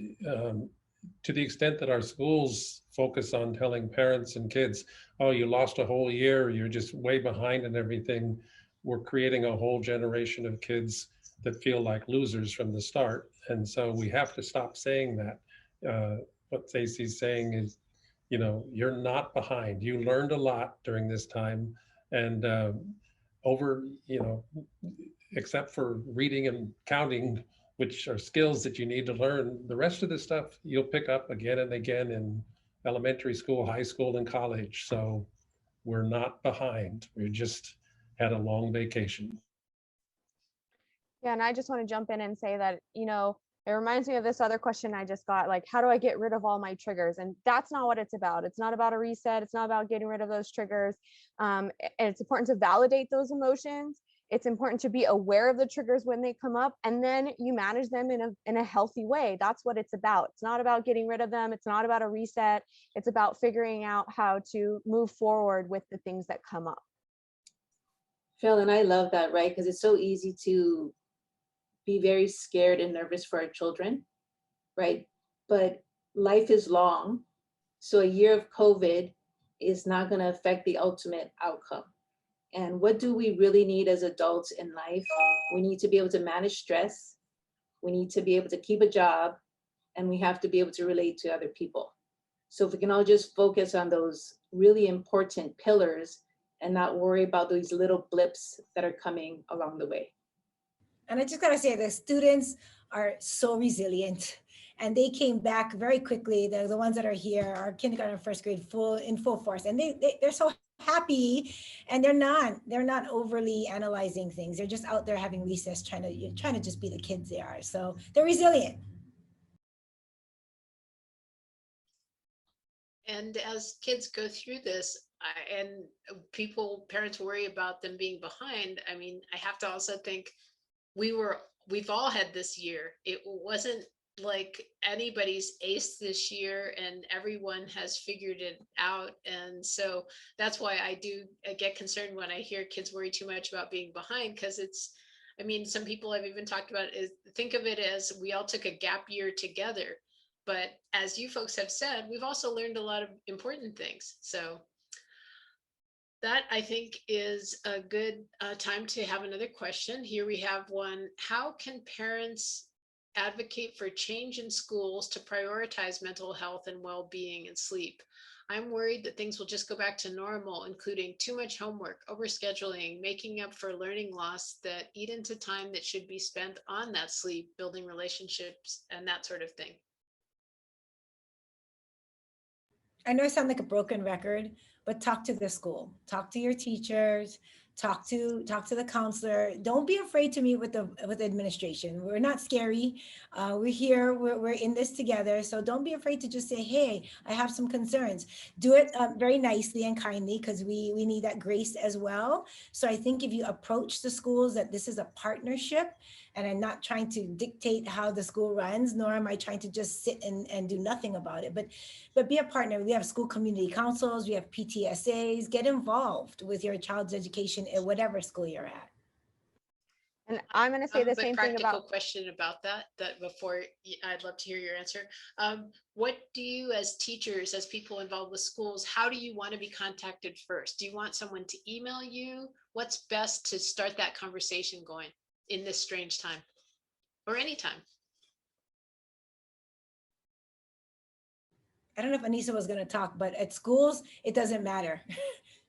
to the extent that our schools focus on telling parents and kids, oh, you lost a whole year, you're just way behind and everything, we're creating a whole generation of kids that feel like losers from the start. And so we have to stop saying that. What Stacy's saying is, you're not behind. You learned a lot during this time, and except for reading and counting, which are skills that you need to learn, the rest of the stuff you'll pick up again and again in elementary school, high school, and college. So we're not behind. We just had a long vacation. Yeah, and I just want to jump in and say that, It reminds me of this other question I just got, like, how do I get rid of all my triggers? And that's not what it's about. It's not about a reset. It's not about getting rid of those triggers. And it's important to validate those emotions. It's important to be aware of the triggers when they come up, and then you manage them in a healthy way. That's what it's about. It's not about getting rid of them. It's not about a reset. It's about figuring out how to move forward with the things that come up. Phil, and I love that, right? Because it's so easy to be very scared and nervous for our children, right? But life is long. So a year of COVID is not going to affect the ultimate outcome. And what do we really need as adults in life? We need to be able to manage stress. We need to be able to keep a job, and we have to be able to relate to other people. So if we can all just focus on those really important pillars and not worry about these little blips that are coming along the way. And I just gotta say, the students are so resilient, and they came back very quickly. The ones that are here are kindergarten and first grade in full force, and they're so happy, and they're not overly analyzing things. They're just out there having recess, trying to just be the kids they are. So they're resilient. And as kids go through this, and parents worry about them being behind, I mean, I have to also think we've all had this year. It wasn't like anybody's ace this year, and everyone has figured it out. And so that's why I get concerned when I hear kids worry too much about being behind, because I mean, some people I've even talked about think of it as we all took a gap year together. But as you folks have said, we've also learned a lot of important things. So that, I think, is a good time to have another question. Here we have one. How can parents advocate for change in schools to prioritize mental health and well-being and sleep? I'm worried that things will just go back to normal, including too much homework, overscheduling, making up for learning loss that eat into time that should be spent on that sleep, building relationships, and that sort of thing. I know I sound like a broken record, but talk to the school, talk to your teachers, talk to the counselor. Don't be afraid to meet with the administration. We're not scary. We're here. We're in this together. So don't be afraid to just say, "Hey, I have some concerns." Do it very nicely and kindly, because we need that grace as well. So I think if you approach the schools that this is a partnership, and I'm not trying to dictate how the school runs, nor am I trying to just sit and do nothing about it, but be a partner. We have school community councils, we have PTSAs. Get involved with your child's education at whatever school you're at. And I'm going to say the But same thing practical about. question about that before I'd love to hear your answer. What do you, as teachers, as people involved with schools, how do you want to be contacted first? Do you want someone to email you? What's best to start that conversation going in this strange time, or anytime? I don't know if Anissa was going to talk, but at schools, it doesn't matter.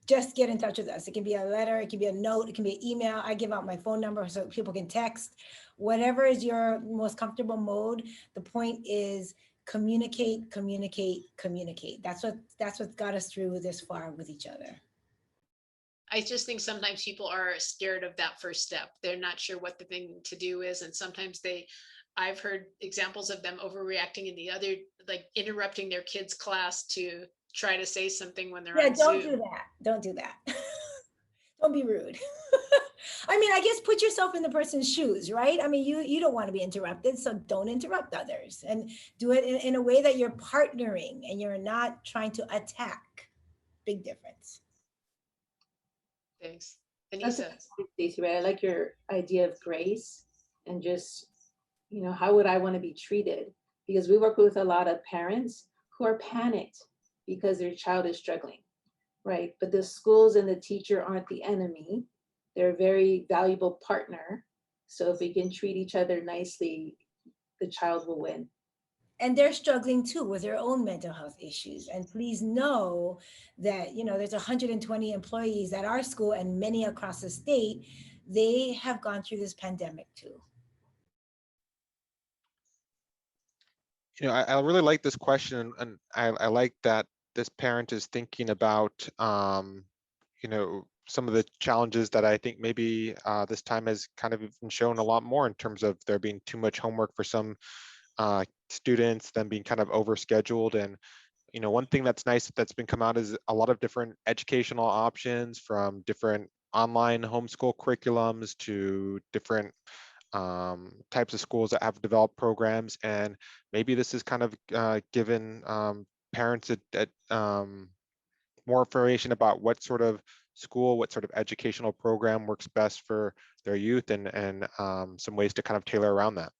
Just get in touch with us. It can be a letter, it can be a note, it can be an email. I give out my phone number so people can text. Whatever is your most comfortable mode. The point is communicate, communicate, communicate. That's what got us through this far with each other. I just think sometimes people are scared of that first step. They're not sure what the thing to do is. And sometimes I've heard examples of them overreacting in the other, like interrupting their kids' class to try to say something when they're on don't Zoom. do that. Don't do that. Don't be rude. I mean, I guess put yourself in the person's shoes, right? I mean, you don't want to be interrupted, so don't interrupt others, and do it in a way that you're partnering and you're not trying to attack. Big difference. Thanks. That's Anissa. Stacey, right? I like your idea of grace and just, how would I want to be treated? Because we work with a lot of parents who are panicked because their child is struggling, right? But the schools and the teacher aren't the enemy. They're a very valuable partner. So if we can treat each other nicely, the child will win. And they're struggling too with their own mental health issues. And please know that, there's 120 employees at our school and many across the state. They have gone through this pandemic too. I really like this question, and I like that this parent is thinking about, some of the challenges that I think maybe this time has kind of been shown a lot more in terms of there being too much homework for some students, them being kind of overscheduled. And one thing that's nice that's been come out is a lot of different educational options, from different online homeschool curriculums to different types of schools that have developed programs. And maybe this is kind of given parents more information about what sort of school, what sort of educational program works best for their youth, and some ways to kind of tailor around that.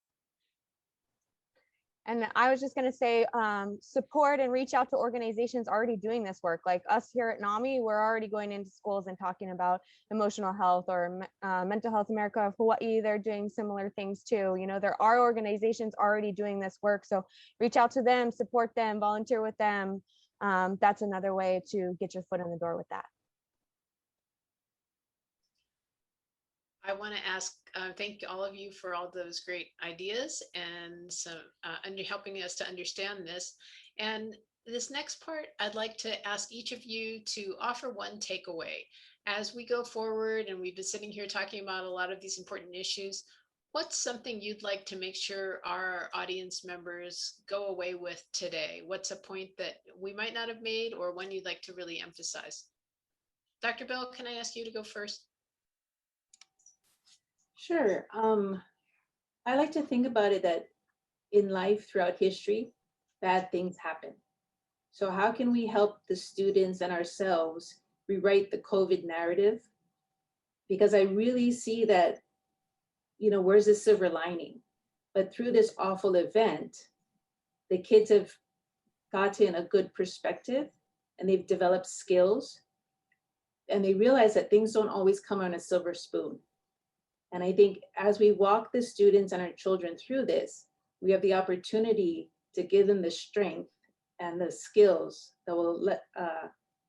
And I was just going to say, support and reach out to organizations already doing this work. Like us here at NAMI, we're already going into schools and talking about emotional health, or Mental Health America of Hawaii. They're doing similar things too. There are organizations already doing this work. So reach out to them, support them, volunteer with them. That's another way to get your foot in the door with that. I want to ask, thank all of you for all those great ideas and some helping us to understand this. And this next part, I'd like to ask each of you to offer one takeaway. As we go forward, and we've been sitting here talking about a lot of these important issues, what's something you'd like to make sure our audience members go away with today? What's a point that we might not have made, or one you'd like to really emphasize? Dr. Bell, can I ask you to go first? Sure. I like to think about it that in life throughout history, bad things happen. So how can we help the students and ourselves rewrite the COVID narrative? Because I really see that, where's the silver lining? But through this awful event, the kids have gotten a good perspective, and they've developed skills, and they realize that things don't always come on a silver spoon. And I think as we walk the students and our children through this, we have the opportunity to give them the strength and the skills that will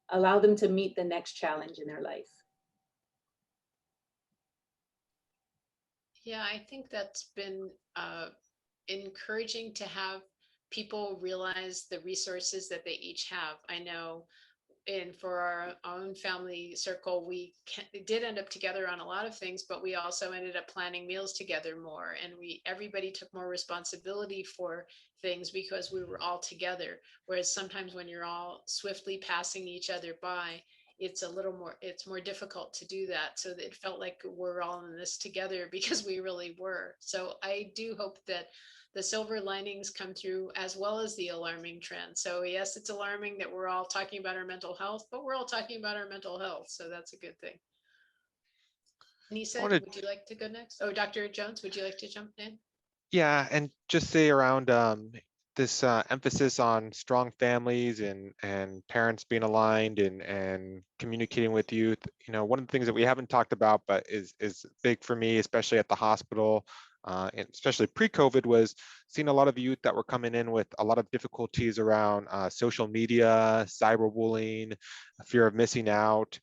allow them to meet the next challenge in their life. Yeah, I think that's been encouraging to have people realize the resources that they each have. I know, and for our own family circle, we did end up together on a lot of things, but we also ended up planning meals together more, and everybody took more responsibility for things because we were all together. Whereas sometimes when you're all swiftly passing each other by, it's more difficult to do that. So it felt like we're all in this together because we really were. So I do hope that the silver linings come through, as well as the alarming trend. So yes, it's alarming that we're all talking about our mental health, but we're all talking about our mental health. So that's a good thing. Nisa, would you like to go next? Oh, Dr. Jones, would you like to jump in? Yeah, and just say around this emphasis on strong families and parents being aligned and communicating with youth. One of the things that we haven't talked about, but is big for me, especially at the hospital, and especially pre-COVID, was seeing a lot of youth that were coming in with a lot of difficulties around social media, cyberbullying, fear of missing out,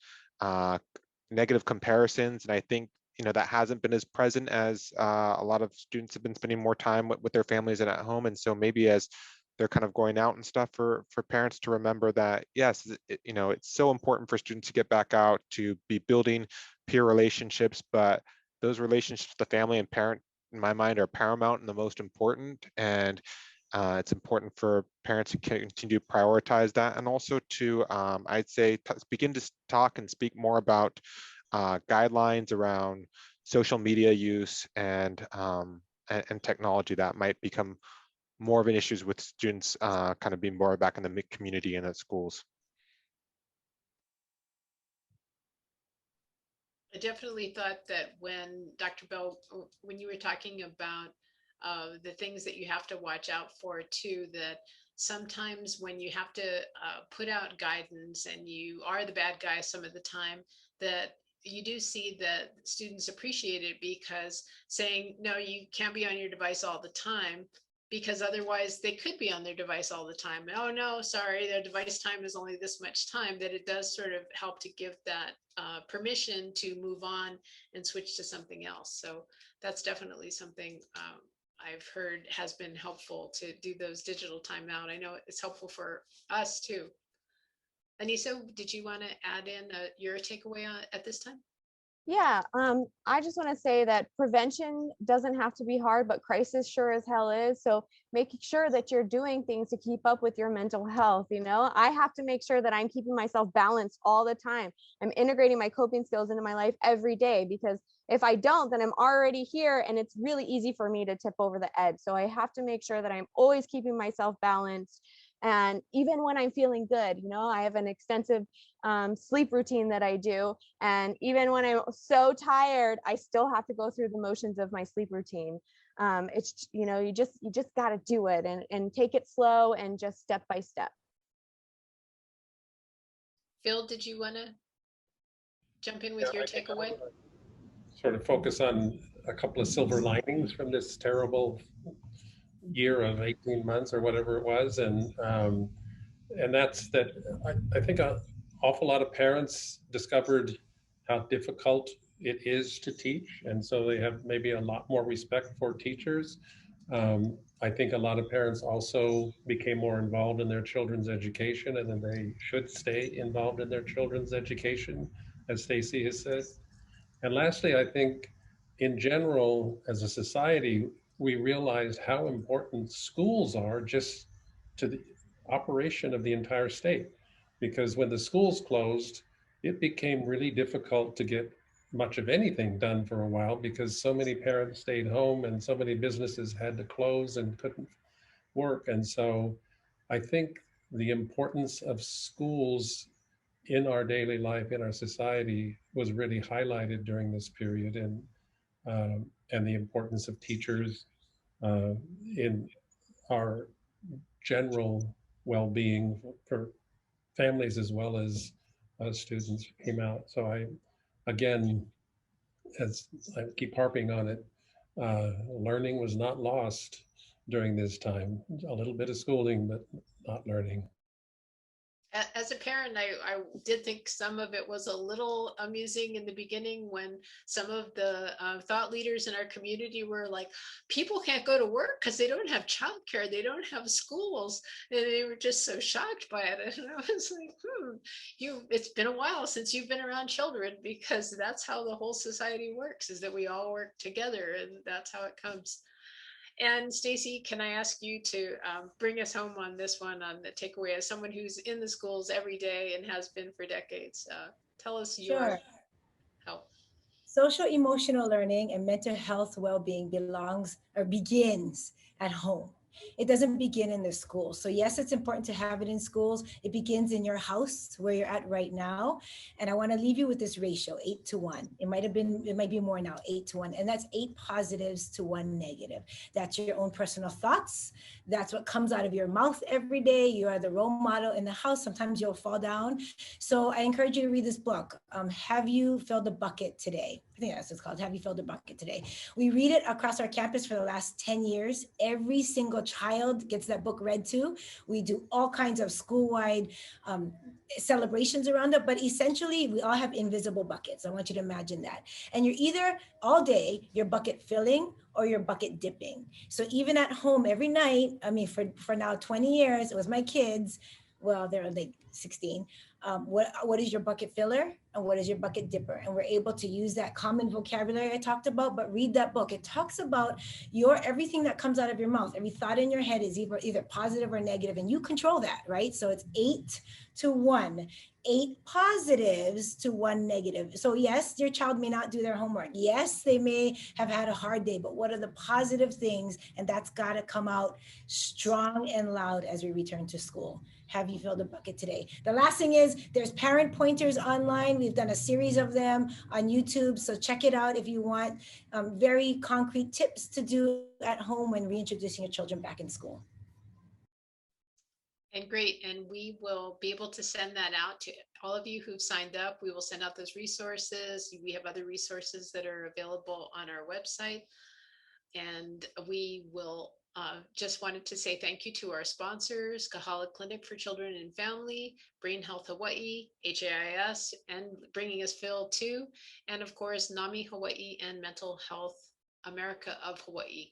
negative comparisons. And I think that hasn't been as present as a lot of students have been spending more time with their families and at home. And so maybe as they're kind of going out and stuff, for parents to remember that, yes, it's so important for students to get back out, to be building peer relationships, but those relationships with the family and parent, in my mind, are paramount and the most important. And it's important for parents to continue to prioritize that, and also to, I'd say, begin to talk and speak more about guidelines around social media use and technology that might become more of an issue with students kind of being more back in the community and at schools. I definitely thought that when Dr. Bell, when you were talking about the things that you have to watch out for too, that sometimes when you have to put out guidance and you are the bad guy some of the time, that you do see that students appreciate it, because saying, no, you can't be on your device all the time, because otherwise they could be on their device all the time. Oh no, sorry, their device time is only this much time, that it does sort of help to give that permission to move on and switch to something else. So that's definitely something I've heard has been helpful, to do those digital timeout. I know it's helpful for us too. Anissa, did you want to add in your takeaway at this time? Yeah, I just want to say that prevention doesn't have to be hard, but crisis sure as hell is. So making sure that you're doing things to keep up with your mental health. I have to make sure that I'm keeping myself balanced all the time. I'm integrating my coping skills into my life every day, because if I don't, then I'm already here and it's really easy for me to tip over the edge. So I have to make sure that I'm always keeping myself balanced. And even when I'm feeling good, I have an extensive sleep routine that I do. And even when I'm so tired, I still have to go through the motions of my sleep routine. It's, you just got to do it, and take it slow and just step by step. Phil, did you want to jump in with Yeah, your I think I takeaway? would sort of focus on a couple of silver linings from this terrible year of 18 months or whatever it was. And that's that I think an awful lot of parents discovered how difficult it is to teach. And so they have maybe a lot more respect for teachers. I think a lot of parents also became more involved in their children's education, and then they should stay involved in their children's education, as Stacy has said. And lastly, I think in general, as a society, we realized how important schools are just to the operation of the entire state. Because when the schools closed, it became really difficult to get much of anything done for a while, because so many parents stayed home and so many businesses had to close and couldn't work. And so I think the importance of schools in our daily life, in our society, was really highlighted during this period, and the importance of teachers uh, in our general well-being for families as well as students came out. So again, as I keep harping on it, learning was not lost during this time. A little bit of schooling, but not learning. As a parent, I did think some of it was a little amusing in the beginning, when some of the thought leaders in our community were like, people can't go to work because they don't have childcare, they don't have schools. And they were just so shocked by it. And I was like, it's been a while since you've been around children, because that's how the whole society works, is that we all work together, and that's how it comes. And Stacy, can I ask you to bring us home on this one, on the takeaway, as someone who's in the schools every day and has been for decades? Tell us your Sure. help. Social emotional learning and mental health well-being belongs or begins at home. It doesn't begin in the school. So yes, it's important to have it in schools. It begins in your house where you're at right now. And I want to leave you with this ratio, 8-1. It might be more now, 8-1. And that's 8 positives to 1 negative. That's your own personal thoughts. That's what comes out of your mouth every day. You are the role model in the house. Sometimes you'll fall down. So I encourage you to read this book. Have you filled a bucket today? I think that's what it's called. Have you filled a bucket today? We read it across our campus for the last 10 years. Every single child gets that book read to. We do all kinds of school-wide celebrations around it, but essentially we all have invisible buckets. I want you to imagine that. And you're either all day, you're bucket filling or you're bucket dipping. So even at home every night, I mean, for now 20 years, it was my kids. Well, they're like 16. What is your bucket filler and what is your bucket dipper? And we're able to use that common vocabulary I talked about, but read that book. It talks about everything that comes out of your mouth. Every thought in your head is either positive or negative, and you control that, right? So it's 8-1. 8 positives to 1 negative. So yes, your child may not do their homework. Yes, they may have had a hard day, but what are the positive things? And that's got to come out strong and loud as we return to school. Have you filled a bucket today? The last thing is there's parent pointers online. We've done a series of them on YouTube. So check it out if you want very concrete tips to do at home when reintroducing your children back in school. And great. And we will be able to send that out to all of you who've signed up. We will send out those resources. We have other resources that are available on our website. And we will just wanted to say thank you to our sponsors, Kahala Clinic for Children and Family, Brain Health Hawaii, HAIS, and bringing us Phil too. And of course, NAMI Hawaii and Mental Health America of Hawaii.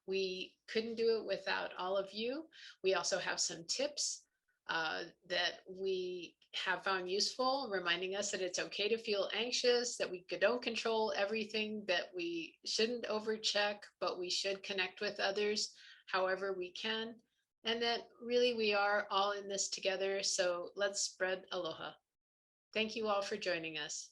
We couldn't do it without all of you. We also have some tips that we have found useful, reminding us that it's okay to feel anxious, that we don't control everything, that we shouldn't overcheck, but we should connect with others however we can, and that really we are all in this together. So let's spread aloha. Thank you all for joining us.